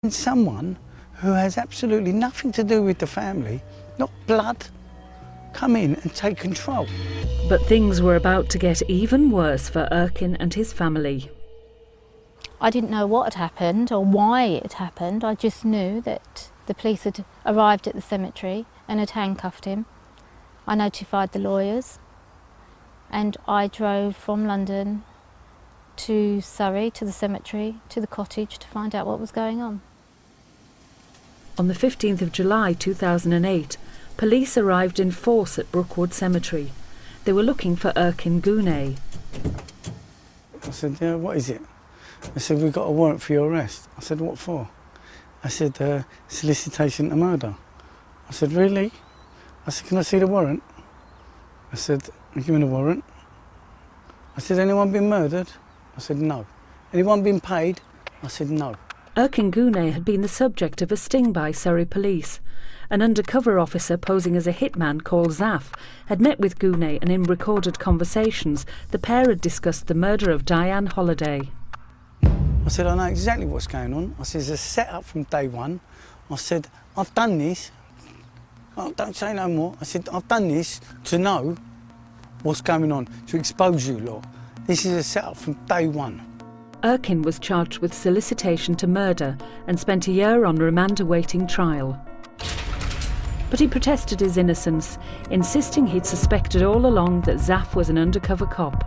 Someone who has absolutely nothing to do with the family, not blood, come in and take control. But things were about to get even worse for Erkin and his family. I didn't know what had happened or why it had happened. I just knew that the police had arrived at the cemetery and had handcuffed him. I notified the lawyers and I drove from London to Surrey, to the cemetery, to the cottage to find out what was going on. On the 15th of July 2008, police arrived in force at Brookwood Cemetery. They were looking for Ramadan Guney. I said, yeah, what is it? I said, we've got a warrant for your arrest. I said, what for? I said, solicitation to murder. I said, really? I said, can I see the warrant? I said, give me the warrant. I said, anyone been murdered? I said, no. Anyone been paid? I said, no. Ramadan Guney had been the subject of a sting by Surrey police. An undercover officer posing as a hitman called Zaf had met with Guney, and in recorded conversations the pair had discussed the murder of Diane Holliday. I said, I know exactly what's going on. I said, it's a set-up from day one. I said, I've done this. Oh, don't say no more. I said, I've done this to know what's going on, to expose you lot. This is a set-up from day one. Erkin was charged with solicitation to murder and spent a year on remand awaiting trial. But he protested his innocence, insisting he'd suspected all along that Zaf was an undercover cop.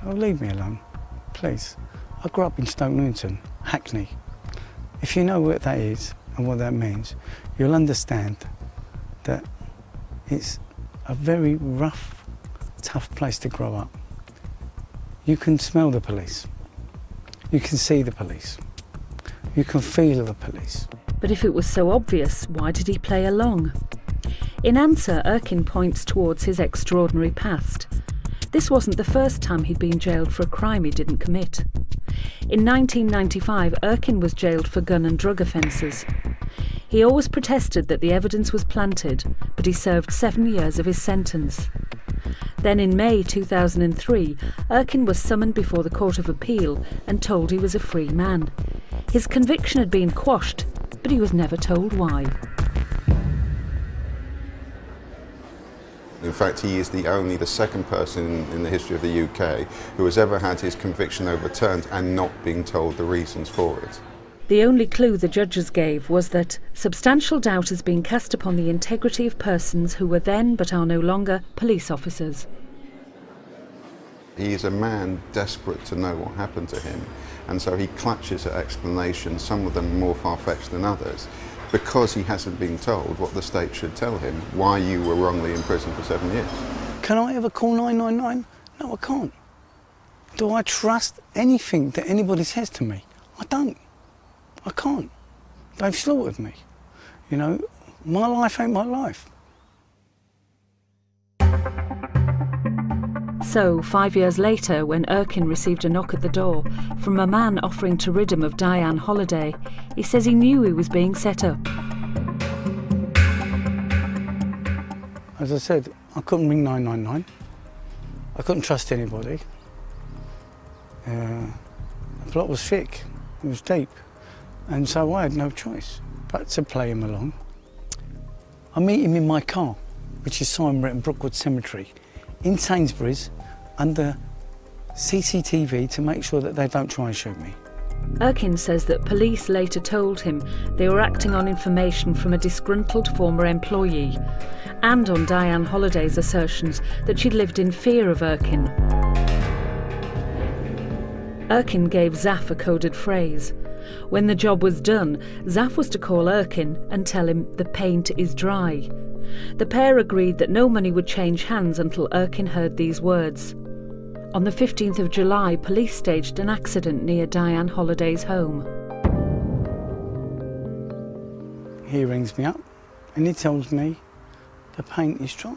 Oh, leave me alone, please. I grew up in Stoke Newington, Hackney. If you know what that is and what that means, you'll understand that it's a very rough, tough place to grow up. You can smell the police. You can see the police. You can feel the police. But if it was so obvious, why did he play along? In answer, Erkin points towards his extraordinary past. This wasn't the first time he'd been jailed for a crime he didn't commit. In 1995, Erkin was jailed for gun and drug offences. He always protested that the evidence was planted, but he served 7 years of his sentence. Then in May 2003, Erkin was summoned before the Court of Appeal and told he was a free man. His conviction had been quashed, but he was never told why. In fact, he is the second person in the history of the UK who has ever had his conviction overturned and not being told the reasons for it. The only clue the judges gave was that substantial doubt has been cast upon the integrity of persons who were then but are no longer police officers. He is a man desperate to know what happened to him, and so he clutches at explanations, some of them more far-fetched than others, because he hasn't been told what the state should tell him, why you were wrongly in prison for 7 years. Can I ever call 999? No, I can't. Do I trust anything that anybody says to me? I don't. I can't. They've slaughtered me. You know, my life ain't my life. So, 5 years later, when Erkin received a knock at the door from a man offering to rid him of Diane Holliday, he says he knew he was being set up. As I said, I couldn't ring 999. I couldn't trust anybody. The plot was thick, it was deep, and so I had no choice but to play him along. I meet him in my car, which is signed written Brookwood Cemetery, in Sainsbury's, under CCTV to make sure that they don't try and shoot me. Erkin says that police later told him they were acting on information from a disgruntled former employee and on Diane Holliday's assertions that she'd lived in fear of Erkin. Erkin gave Zaf a coded phrase. When the job was done, Zaf was to call Erkin and tell him the paint is dry. The pair agreed that no money would change hands until Erkin heard these words. On the 15th of July, police staged an accident near Diane Holliday's home. He rings me up and he tells me the paint is dry.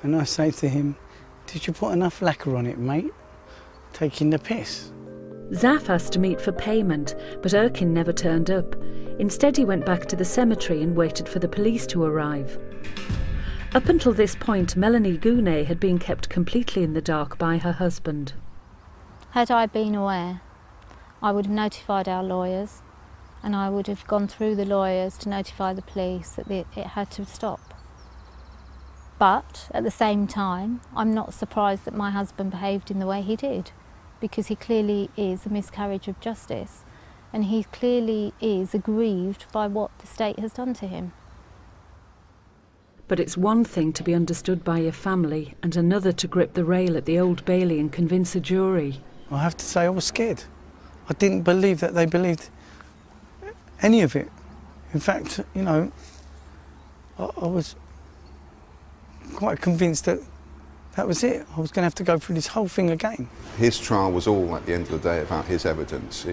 And I say to him, did you put enough lacquer on it, mate? Taking the piss. Zaf asked to meet for payment, but Erkin never turned up. Instead, he went back to the cemetery and waited for the police to arrive. Up until this point, Ramadan Guney had been kept completely in the dark by her husband. Had I been aware, I would have notified our lawyers, and I would have gone through the lawyers to notify the police that it had to stop. But at the same time, I'm not surprised that my husband behaved in the way he did, because he clearly is a miscarriage of justice, and he clearly is aggrieved by what the state has done to him. But it's one thing to be understood by your family and another to grip the rail at the Old Bailey and convince a jury. I have to say I was scared. I didn't believe that they believed any of it. In fact, you know, I was quite convinced that that was it. I was going to have to go through this whole thing again. His trial was all, at the end of the day, about his evidence.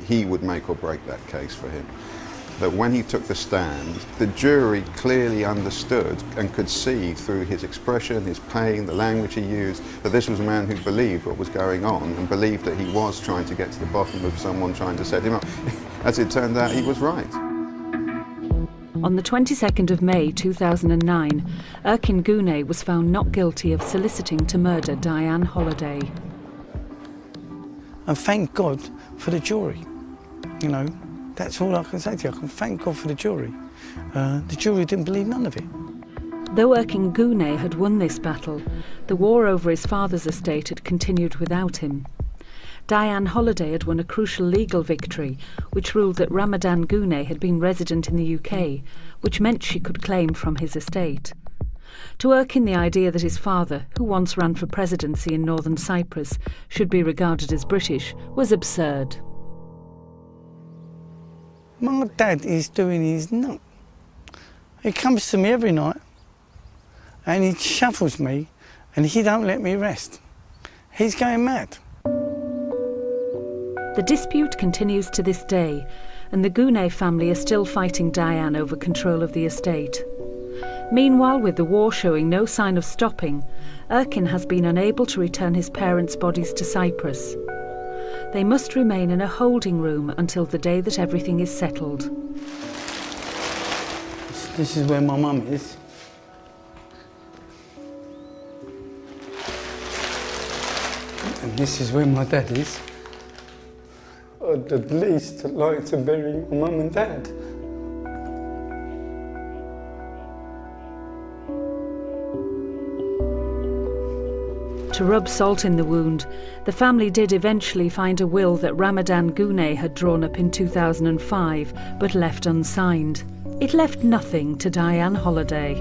He would make or break that case for him. That when he took the stand, the jury clearly understood and could see through his expression, his pain, the language he used, that this was a man who believed what was going on and believed that he was trying to get to the bottom of someone trying to set him up. As it turned out, he was right. On the 22nd of May 2009, Ramadan Guney was found not guilty of soliciting to murder Diane Holliday. And thank God for the jury, you know. That's all I can say to you. I can thank God for the jury. The jury didn't believe none of it. Though Ramadan Guney had won this battle, the war over his father's estate had continued without him. Diane Holliday had won a crucial legal victory, which ruled that Ramadan Guney had been resident in the UK, which meant she could claim from his estate. To Erkin, the idea that his father, who once ran for presidency in northern Cyprus, should be regarded as British was absurd. My dad is doing his nut. He comes to me every night and he shuffles me and he don't let me rest. He's going mad. The dispute continues to this day, and the Guney family are still fighting Diane over control of the estate. Meanwhile, with the war showing no sign of stopping, Erkin has been unable to return his parents' bodies to Cyprus. They must remain in a holding room until the day that everything is settled. This is where my mum is. And this is where my dad is. I'd at least like to bury my mum and dad. To rub salt in the wound, the family did eventually find a will that Ramadan Guney had drawn up in 2005, but left unsigned. It left nothing to Diane Holliday.